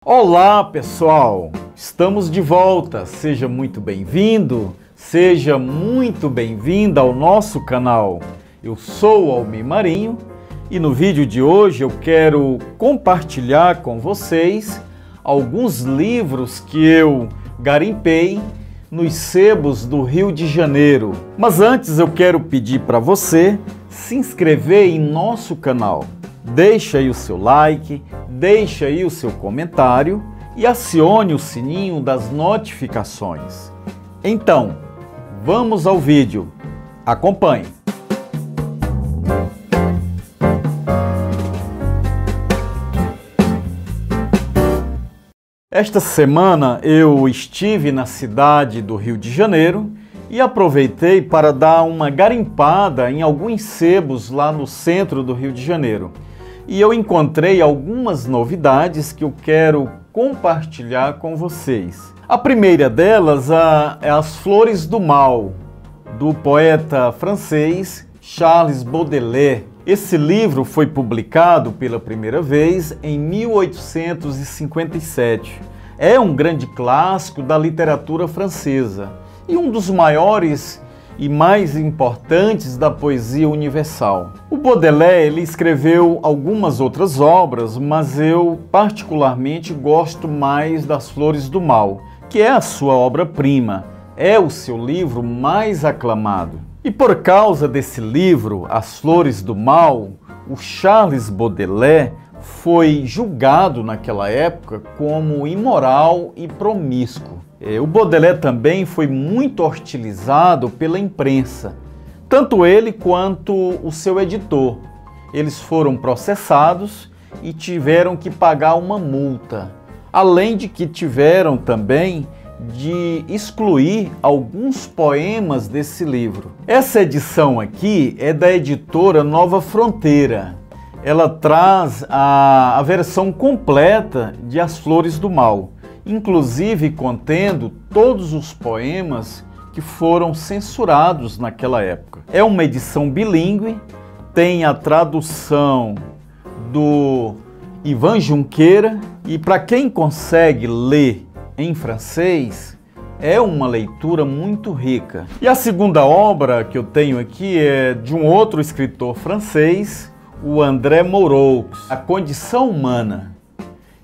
Olá pessoal, estamos de volta, seja muito bem-vindo, seja muito bem-vinda ao nosso canal. Eu sou o Almir Marinho e no vídeo de hoje eu quero compartilhar com vocês alguns livros que eu garimpei nos sebos do Rio de Janeiro. Mas antes eu quero pedir para você se inscrever em nosso canal. Deixa aí o seu like, deixa aí o seu comentário e acione o sininho das notificações. Então, vamos ao vídeo. Acompanhe! Esta semana eu estive na cidade do Rio de Janeiro e aproveitei para dar uma garimpada em alguns sebos lá no centro do Rio de Janeiro. E eu encontrei algumas novidades que eu quero compartilhar com vocês. A primeira delas é As Flores do Mal, do poeta francês Charles Baudelaire. Esse livro foi publicado pela primeira vez em 1857. É um grande clássico da literatura francesa e um dos maiores e mais importantes da poesia universal. O Baudelaire ele escreveu algumas outras obras, mas eu particularmente gosto mais das Flores do Mal, que é a sua obra-prima, é o seu livro mais aclamado. E por causa desse livro, As Flores do Mal, o Charles Baudelaire foi julgado naquela época como imoral e promíscuo. O Baudelaire também foi muito hostilizado pela imprensa, tanto ele quanto o seu editor. Eles foram processados e tiveram que pagar uma multa, além de que tiveram também de excluir alguns poemas desse livro. Essa edição aqui é da editora Nova Fronteira. Ela traz a versão completa de As Flores do Mal, inclusive contendo todos os poemas que foram censurados naquela época. É uma edição bilíngue, tem a tradução do Ivan Junqueira e para quem consegue ler em francês, é uma leitura muito rica. E a segunda obra que eu tenho aqui é de um outro escritor francês, o André Moreau, A Condição Humana.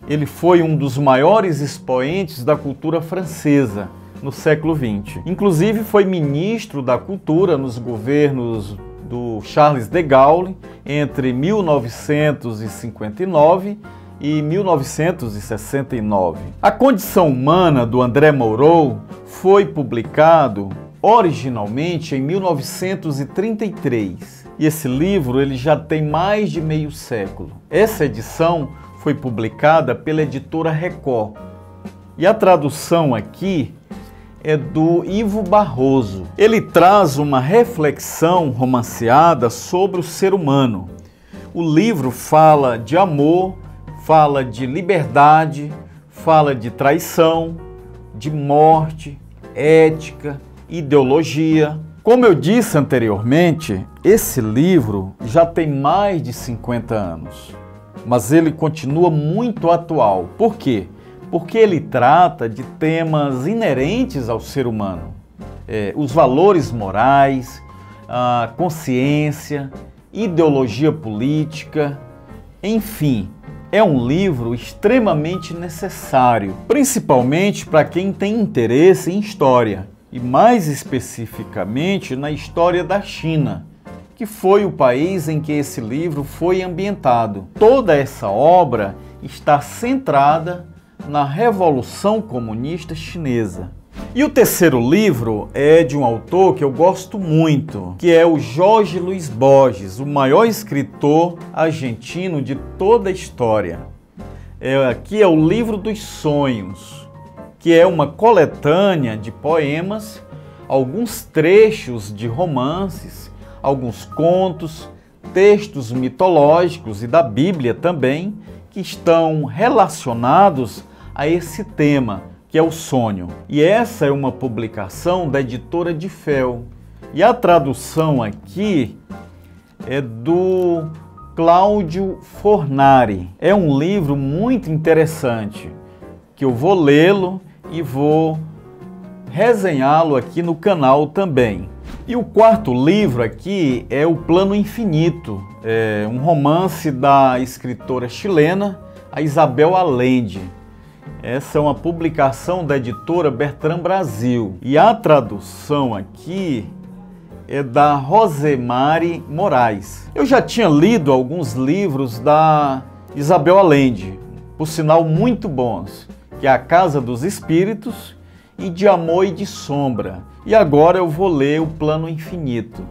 Ele foi um dos maiores expoentes da cultura francesa no século XX. Inclusive foi ministro da cultura nos governos do Charles de Gaulle entre 1959 e 1969. A Condição Humana, do André Moreau, foi publicado originalmente em 1933. E esse livro ele já tem mais de meio século. Essa edição foi publicada pela editora Record. E a tradução aqui é do Ivo Barroso. Ele traz uma reflexão romanceada sobre o ser humano. O livro fala de amor, fala de liberdade, fala de traição, de morte, ética, ideologia. Como eu disse anteriormente, esse livro já tem mais de 50 anos. Mas ele continua muito atual. Por quê? Porque ele trata de temas inerentes ao ser humano. Os valores morais, a consciência, ideologia política, enfim. É um livro extremamente necessário, principalmente para quem tem interesse em história, e mais especificamente na história da China, que foi o país em que esse livro foi ambientado. Toda essa obra está centrada na Revolução Comunista Chinesa. E o terceiro livro é de um autor que eu gosto muito, que é o Jorge Luis Borges, o maior escritor argentino de toda a história. Aqui é o Livro dos Sonhos, que é uma coletânea de poemas, alguns trechos de romances, alguns contos, textos mitológicos e da Bíblia também, que estão relacionados a esse tema, que é o sonho. E essa é uma publicação da editora de Fel. E a tradução aqui é do Cláudio Fornari. É um livro muito interessante. que eu vou lê-lo e vou resenhá-lo aqui no canal também. E o quarto livro aqui é O Plano Infinito, um romance da escritora chilena, a Isabel Allende. Essa é uma publicação da editora Bertrand Brasil. E a tradução aqui é da Rosemary Moraes. Eu já tinha lido alguns livros da Isabel Allende, por sinal muito bons, que é A Casa dos Espíritos e De Amor e de Sombra. E agora eu vou ler O Plano Infinito.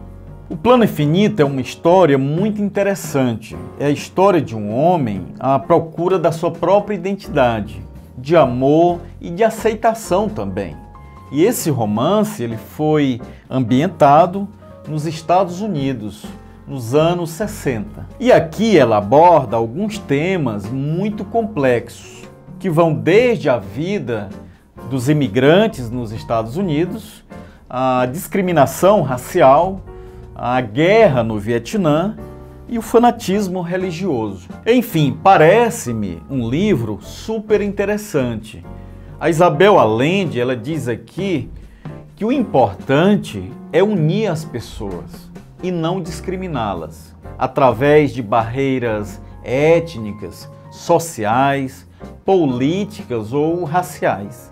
O Plano Infinito é uma história muito interessante. É a história de um homem à procura da sua própria identidade, de amor e de aceitação também. E esse romance ele foi ambientado nos Estados Unidos, nos anos 60. E aqui ela aborda alguns temas muito complexos, que vão desde a vida dos imigrantes nos Estados Unidos, a discriminação racial, a guerra no Vietnã e o fanatismo religioso. Enfim, parece-me um livro super interessante. A Isabel Allende, ela diz aqui que o importante é unir as pessoas e não discriminá-las, através de barreiras étnicas, sociais, políticas ou raciais.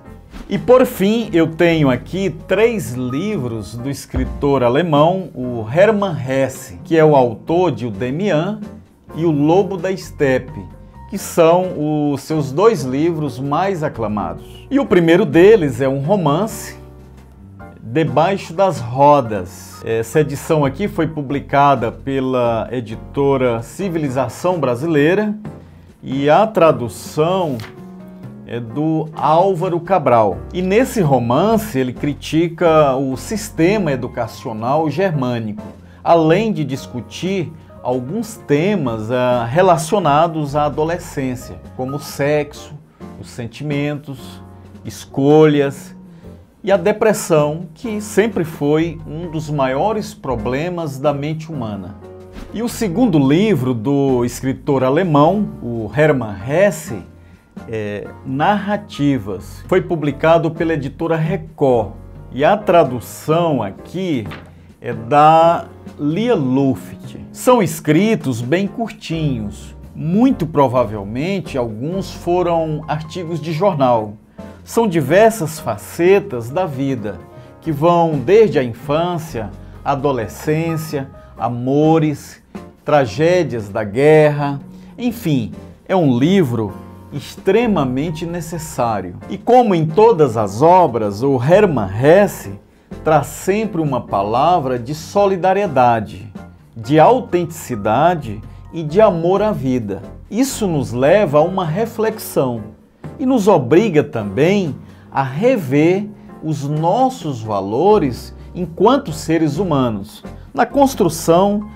E por fim, eu tenho aqui 3 livros do escritor alemão, o Hermann Hesse, que é o autor de O Demian e O Lobo da Estepe, que são os seus 2 livros mais aclamados. E o primeiro deles é um romance, Debaixo das Rodas. Essa edição aqui foi publicada pela editora Civilização Brasileira e a tradução é do Álvaro Cabral. E nesse romance ele critica o sistema educacional germânico, além de discutir alguns temas relacionados à adolescência, como o sexo, os sentimentos, escolhas e a depressão, que sempre foi um dos maiores problemas da mente humana. E o segundo livro do escritor alemão, o Hermann Hesse, Narrativas, foi publicado pela editora Record. E a tradução aqui é da Lia Luft. São escritos bem curtinhos, muito provavelmente alguns foram artigos de jornal. São diversas facetas da vida, que vão desde a infância, a adolescência, amores, tragédias da guerra, enfim, é um livro extremamente necessário. E como em todas as obras, o Hermann Hesse traz sempre uma palavra de solidariedade, de autenticidade e de amor à vida. Isso nos leva a uma reflexão e nos obriga também a rever os nossos valores enquanto seres humanos, na construção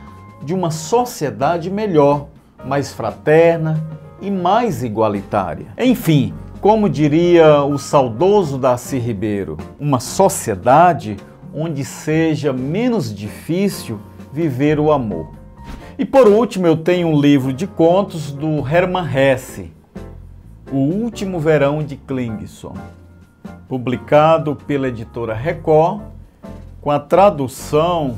de uma sociedade melhor, mais fraterna e mais igualitária. Enfim, como diria o saudoso Darcy Ribeiro, uma sociedade onde seja menos difícil viver o amor. E por último eu tenho um livro de contos do Hermann Hesse, O Último Verão de Klingesson, publicado pela editora Record, com a tradução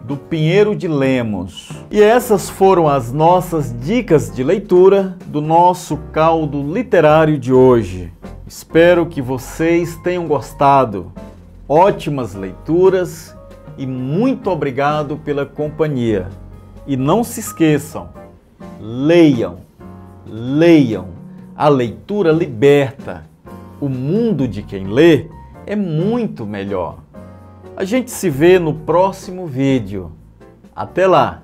do Pinheiro de Lemos. E essas foram as nossas dicas de leitura do nosso caldo literário de hoje. Espero que vocês tenham gostado. Ótimas leituras e muito obrigado pela companhia. E não se esqueçam, leiam, leiam. A leitura liberta. O mundo de quem lê é muito melhor. A gente se vê no próximo vídeo. Até lá!